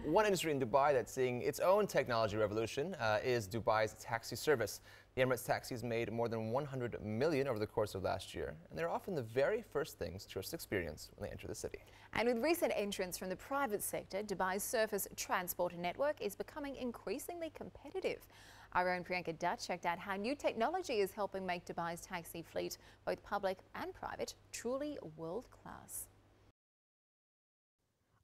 One industry in Dubai that's seeing its own technology revolution is Dubai's taxi service. The Emirates taxis made more than 100 million over the course of last year, and they're often the very first things tourists experience when they enter the city. And with recent entrants from the private sector, Dubai's surface transport network is becoming increasingly competitive. Our own Priyanka Dutt checked out how new technology is helping make Dubai's taxi fleet, both public and private, truly world-class.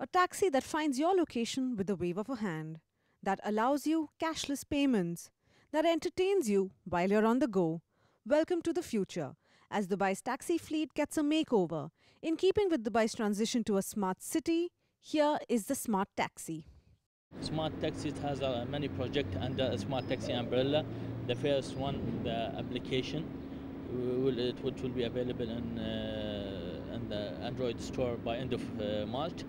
A taxi that finds your location with the wave of a hand, that allows you cashless payments, that entertains you while you're on the go. Welcome to the future, as Dubai's taxi fleet gets a makeover. In keeping with Dubai's transition to a smart city, here is the Smart Taxi. Smart Taxi has many projects under a Smart Taxi umbrella. The first one, the application, which will be available in the Android store by end of March.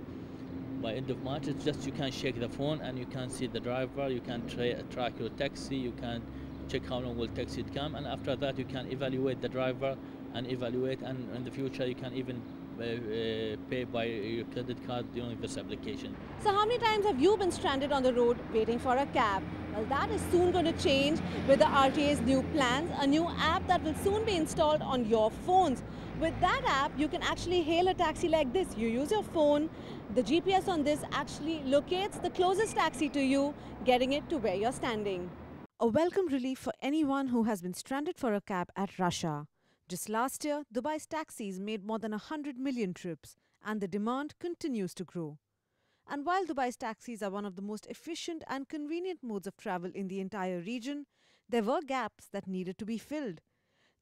By end of March, it's just you can shake the phone and you can see the driver, you can track your taxi, you can check how long will taxi come, and after that you can evaluate the driver and in the future you can even pay by your credit card during this application. So how many times have you been stranded on the road waiting for a cab? Well, that is soon going to change with the RTA's new plans, a new app that will soon be installed on your phones. With that app, you can actually hail a taxi like this. You use your phone, the GPS on this actually locates the closest taxi to you, getting it to where you're standing. A welcome relief for anyone who has been stranded for a cab at Russia. Just last year, Dubai's taxis made more than 100 million trips, and the demand continues to grow. And while Dubai's taxis are one of the most efficient and convenient modes of travel in the entire region, there were gaps that needed to be filled.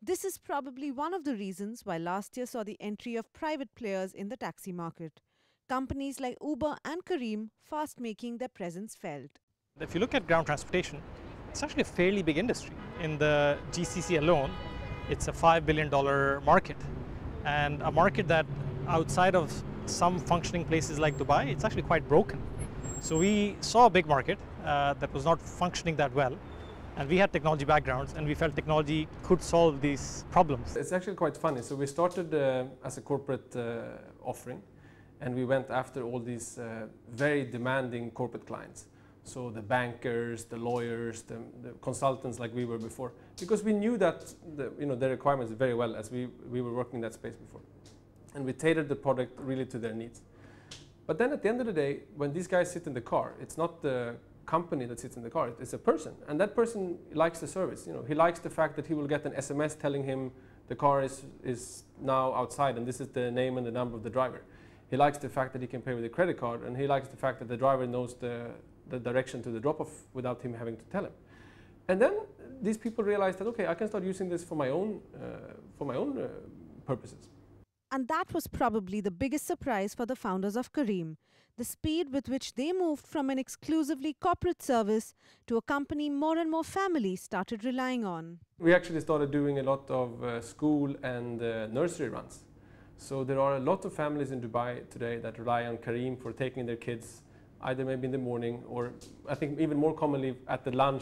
This is probably one of the reasons why last year saw the entry of private players in the taxi market. Companies like Uber and Careem fast making their presence felt. If you look at ground transportation, it's actually a fairly big industry. In the GCC alone, it's a $5 billion market, and a market that outside of some functioning places like Dubai, it's actually quite broken. So we saw a big market that was not functioning that well, and we had technology backgrounds, and we felt technology could solve these problems. It's actually quite funny. So we started as a corporate offering, and we went after all these very demanding corporate clients. So the bankers, the lawyers, the consultants like we were before, because we knew that the requirements very well, as we were working in that space before. And we tailored the product really to their needs. But then at the end of the day, when these guys sit in the car, it's not the company that sits in the car, it's a person. And that person likes the service. He likes the fact that he will get an SMS telling him the car is now outside and this is the name and the number of the driver. He likes the fact that he can pay with a credit card, and he likes the fact that the driver knows the direction to the drop-off without him having to tell him. And then these people realized that, okay, I can start using this for my own purposes. And that was probably the biggest surprise for the founders of Careem, the speed with which they moved from an exclusively corporate service to a company more and more families started relying on. We actually started doing a lot of school and nursery runs. So there are a lot of families in Dubai today that rely on Careem for taking their kids either maybe in the morning, or I think even more commonly at the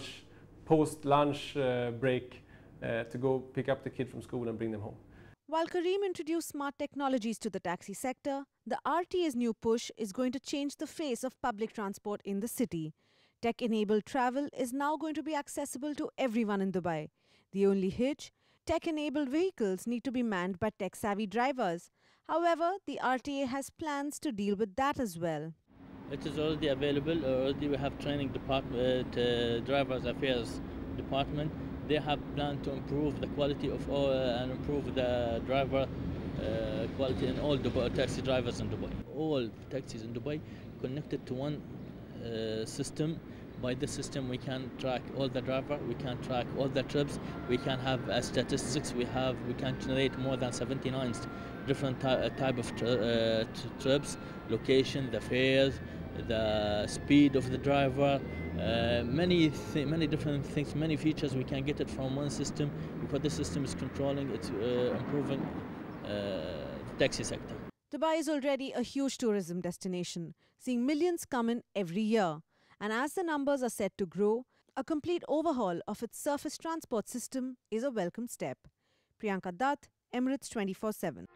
post-lunch break to go pick up the kid from school and bring them home. While Careem introduced smart technologies to the taxi sector, the RTA's new push is going to change the face of public transport in the city. Tech-enabled travel is now going to be accessible to everyone in Dubai. The only hitch? Tech-enabled vehicles need to be manned by tech-savvy drivers. However, the RTA has plans to deal with that as well. It is already available. Already we have training department, drivers affairs department. They have planned to improve the quality of all and improve the driver quality in all Dubai taxi drivers in Dubai. All taxis in Dubai connected to one system. By this system, we can track all the driver, we can track all the trips, we can have statistics. We can generate more than 79 different type of trips, location, the fares, the speed of the driver, many different things, many features. We can get it from one system because the system is controlling, it's improving the taxi sector. Dubai is already a huge tourism destination, seeing millions come in every year. And as the numbers are set to grow, a complete overhaul of its surface transport system is a welcome step. Priyanka Dutt, Emirates 24/7.